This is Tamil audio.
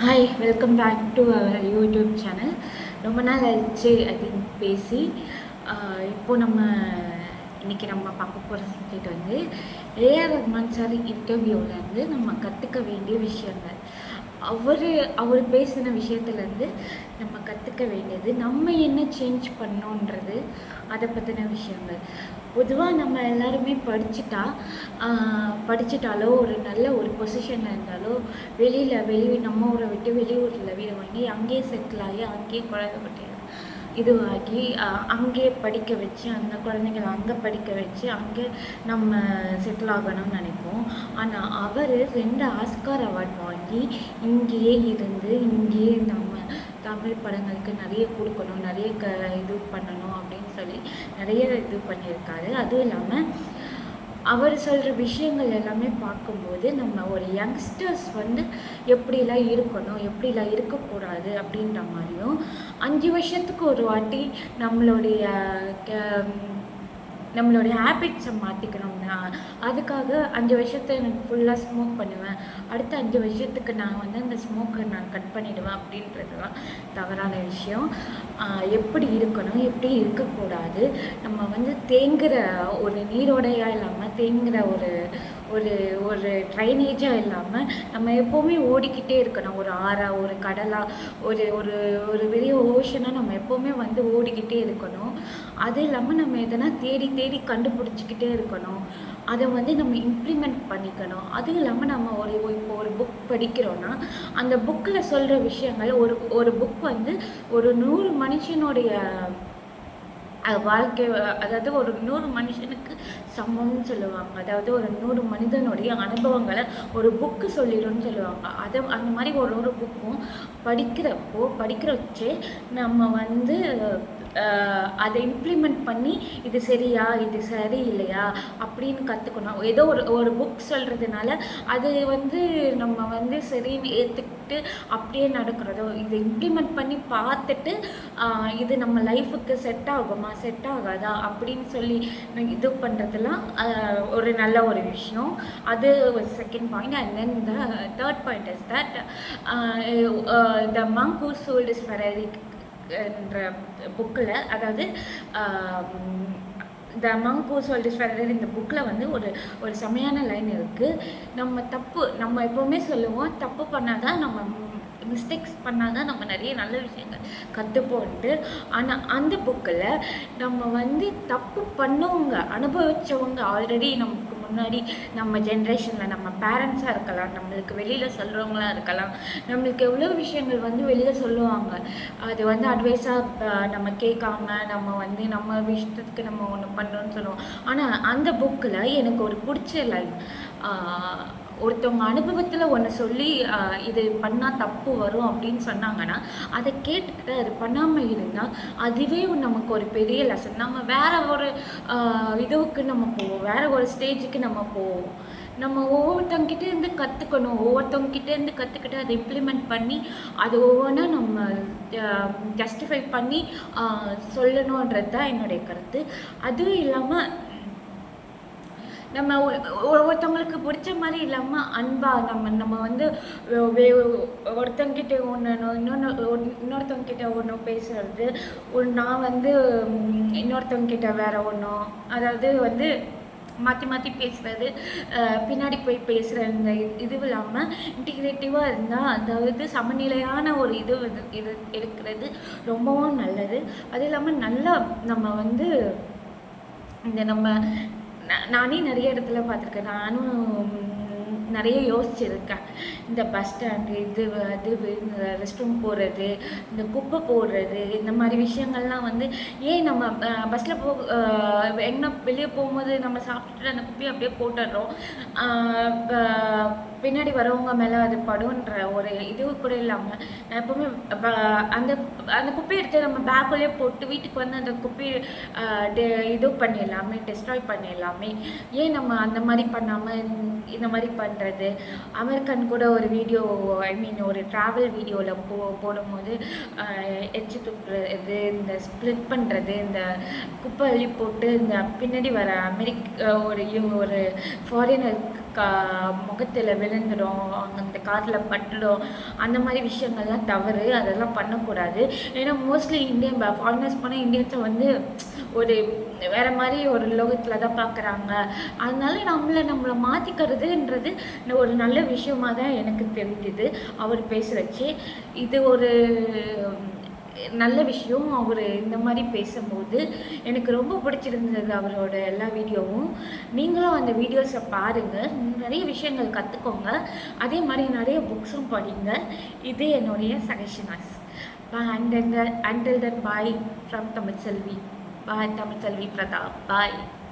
Hi, welcome back to our YouTube channel. ரொம்ப நாள் ஆயிடுச்சு ஐ திங்க் பேசி. இப்போது இன்றைக்கி நம்ம பார்க்க போகிற சப்ஜெக்ட் வந்து ஏஆர் ரஹ்மான் சார் இன்டர்வியூவிலேருந்து நம்ம கற்றுக்க வேண்டிய விஷயங்கள். அவர் பேசின விஷயத்துலேருந்து நம்ம கற்றுக்க வேண்டியது, நம்ம என்ன சேஞ்ச் பண்ணோன்றது, அதை பற்றின விஷயங்கள். பொதுவாக நம்ம எல்லாருமே படிச்சுட்டாலோ ஒரு நல்ல ஒரு பொசிஷனில் இருந்தாலோ வெளியூர் நம்ம ஊரை விட்டு வெளியூரில் வீடு வாங்கி அங்கேயே செட்டில் ஆகி அங்கேயே குழந்தை குட்டிகள் இதுவாகி அங்கேயே படிக்க வச்சு அந்த குழந்தைங்களை அங்கே படிக்க வச்சு அங்கே நம்ம செட்டில் ஆகணும்னு நினைப்போம். ஆனால் அவர் 2 ஆஸ்கார் அவார்ட் வாங்கி இங்கேயே இருந்து இங்கேயே நம்ம தமிழ் படங்களுக்கு நிறைய கொடுக்கணும், நிறைய இது பண்ணணும் அப்படின்னு சொல்லி நிறைய இது பண்ணியிருக்காரு. அதுவும் இல்லாமல் அவர் சொல்கிற விஷயங்கள் எல்லாமே பார்க்கும்போது நம்ம ஒரு யங்ஸ்டர்ஸ் வந்து எப்படிலாம் இருக்கணும், எப்படிலாம் இருக்கக்கூடாது அப்படின்ற மாதிரியும், 5 வருஷத்துக்கு ஒரு வாட்டி நம்மளுடைய ஹேபிட்ஸை மாற்றிக்கணும்னா, அதுக்காக 5 வருஷத்தை எனக்கு ஃபுல்லாக ஸ்மோக் பண்ணுவேன், அடுத்த 5 வருஷத்துக்கு நான் வந்து அந்த ஸ்மோக்கை நான் கட் பண்ணிவிடுவேன் அப்படின்றதுலாம் தவறான விஷயம். எப்படி இருக்கணும், எப்படி இருக்கக்கூடாது, நம்ம வந்து தேங்குகிற ஒரு நீரோடையாக இல்லாமல் தேங்குகிற ஒரு ஒரு ஒரு ட்ரைனேஜாக இல்லாமல் நம்ம எப்போவுமே ஓடிக்கிட்டே இருக்கணும். ஒரு ஆறாக, ஒரு கடலாக, ஒரு ஒரு ஒரு பெரிய ஓஷனாக நம்ம எப்போவுமே வந்து ஓடிக்கிட்டே இருக்கணும். அது இல்லாமல் நம்ம எதனா தேடி தேடி கண்டுபிடிச்சிக்கிட்டே இருக்கணும். அதை வந்து நம்ம இம்ப்ளிமெண்ட் பண்ணிக்கணும். அதுவும் இல்லாமல் நம்ம இப்போ ஒரு புக் படிக்கிறோன்னா அந்த புக்கில் சொல்கிற விஷயங்கள், ஒரு புக் வந்து ஒரு 100 மனுஷனுடைய வாழ்க்கை, அதாவது ஒரு 100 மனுஷனுக்கு சமம்னு சொல்லுவாங்க. அதாவது ஒரு 100 மனிதனுடைய அனுபவங்களை ஒரு புக்கு சொல்லிடும்னு சொல்லுவாங்க. அந்த மாதிரி ஒரு புக்கும் படிக்கிற வச்சே நம்ம வந்து அதை இம்ப்ளிமெண்ட் பண்ணி இது சரியா, இது சரி இல்லையா அப்படின்னு கற்றுக்கணும். ஏதோ ஒரு புக் சொல்கிறதுனால அது வந்து நம்ம வந்து சரின்னு ஏற்றுக்கிட்டு அப்படியே நடக்கிறதோ, இதை இம்ப்ளிமெண்ட் பண்ணி பார்த்துட்டு இது நம்ம லைஃபுக்கு செட் ஆகுமா, செட் ஆகாதா அப்படின்னு சொல்லி இது பண்ணுறதுலாம் ஒரு நல்ல ஒரு விஷயம். அது ஒரு second point. And then the third point is that the monk who sold his Ferrari என்ற புக்கில், அதாவது the monk who sold his Ferrari இந்த புக்கில் வந்து ஒரு செமையான லைன் இருக்குது. நம்ம எப்போவுமே சொல்லுவோம், தப்பு பண்ணால் தான் நம்ம மிஸ்டேக்ஸ் பண்ணால் தான் நம்ம நிறைய நல்ல விஷயங்கள் கற்றுப்போன்ட்டு. ஆனால் அந்த புக்கில் நம்ம வந்து தப்பு பண்ணவங்க, அனுபவித்தவங்க, ஆல்ரெடி நமக்கு முன்னாடி நம்ம ஜென்ரேஷனில் நம்ம பேரண்ட்ஸாக இருக்கலாம், நம்மளுக்கு வெளியில் சொல்கிறவங்களாக இருக்கலாம், நம்மளுக்கு எவ்வளோ விஷயங்கள் வந்து வெளியில் சொல்லுவாங்க. அது வந்து அட்வைஸாக நம்ம கேட்காம நம்ம வந்து நம்ம இஷ்டத்துக்கு நம்ம ஒன்று பண்ணோன்னு சொல்லுவோம். ஆனால் அந்த புக்கில் எனக்கு ஒரு பிடிச்ச லைன், ஒருத்தவங்க அனுபவத்தில் ஒன்று சொல்லி இது பண்ணால் தப்பு வரும் அப்படின்னு சொன்னாங்கன்னா அதை கேட்டுக்கிட்டு அது பண்ணாமல் இருந்தால் அதுவே நமக்கு ஒரு பெரிய லெசன். நம்ம வேறு ஒரு இதுவுக்கு நம்ம போவோம், வேறு ஒரு ஸ்டேஜுக்கு நம்ம போவோம். நம்ம ஒவ்வொருத்தவங்கிட்டேருந்து கற்றுக்கிட்டு அதை இம்ப்ளிமெண்ட் பண்ணி அது ஒவ்வொன்றா நம்ம ஜஸ்டிஃபை பண்ணி சொல்லணுன்றது தான் என்னுடைய கருத்து. அதுவும் இல்லாமல் நம்ம ஒருத்தவங்களுக்கு பிடிச்ச மாதிரி இல்லாமல் அன்பாக நம்ம வந்து ஒருத்தங்கிட்ட ஒன்று இன்னொருத்தவங்கிட்ட ஒன்று பேசுறது, நான் வந்து இன்னொருத்தவங்கிட்ட வேறு ஒன்றும், அதாவது வந்து மாற்றி பேசுகிறது, பின்னாடி போய் பேசுகிற இந்த இது இல்லாமல் இன்டிகிரேட்டிவாக இருந்தால், அதாவது சமநிலையான ஒரு இது இருக்கிறது ரொம்பவும் நல்லது. அது இல்லாமல் நல்லா நம்ம வந்து நானே நிறைய இடத்துல பார்த்துருக்கேன். நானும் நிறைய யோசிச்சிருக்கேன். இந்த பஸ் ஸ்டாண்டு, இந்த ரெஸ்ட் ரூம் போடுறது, இந்த குப்பை போடுறது, இந்த மாதிரி விஷயங்கள்லாம் வந்து ஏன் நம்ம பஸ்ஸில் எங்கன்னா வெளியே போகும்போது நம்ம சாப்பிட்டுட்டு அந்த குப்பையை அப்படியே போட்டுடுறோம். பின்னாடி வரவங்க மேலே அது படுன்ற ஒரு இது கூட இல்லாமல் நான் எப்போவுமே அந்த குப்பையை எடுத்து நம்ம பேக்குள்ளேயே போட்டு வீட்டுக்கு வந்து அந்த குப்பையை இது பண்ணிடலாமே, டெஸ்ட்ராய் பண்ணிடலாமே. ஏன் நம்ம அந்த மாதிரி பண்ணாமல் இந்த மாதிரி பண்ணுறது? அமெரிக்கன் கூட ஒரு வீடியோ, ஒரு ட்ராவல் வீடியோவில் போடும்போது எச்சு துப்புறது, இந்த ஸ்ப்ளிட் பண்ணுறது, இந்த குப்பை அள்ளி போட்டு இந்த பின்னாடி வர ஒரு ஃபாரினர் கா முகத்தில் விழுந்துடும், அந்த காதில் பட்டுடும், அந்த மாதிரி விஷயங்கள்லாம் தவறு, அதெல்லாம் பண்ணக்கூடாது. ஏன்னா மோஸ்ட்லி இந்தியன் ஃபாரினர்ஸ் போனால் இந்தியன்ஸை வந்து ஒரு வேறு மாதிரி ஒரு லோகத்தில் தான் பார்க்குறாங்க. அதனால நம்மளை மாற்றிக்கிறதுன்றது ஒரு நல்ல விஷயமாக தான் எனக்கு தெரிஞ்சுது அவர் பேசுகிறச்சு. இது ஒரு நல்ல விஷயம். அவர் இந்த மாதிரி பேசும்போது எனக்கு ரொம்ப பிடிச்சிருந்தது அவரோட எல்லா வீடியோவும். நீங்களும் அந்த வீடியோஸை பாருங்கள், நிறைய விஷயங்கள் கற்றுக்கோங்க. அதே மாதிரி நிறைய புக்ஸும் படிங்க. இது என்னுடைய suggestions. Until then, bye from Tamil Selvi. Bye, Tamil Selvi Pratap. Bye.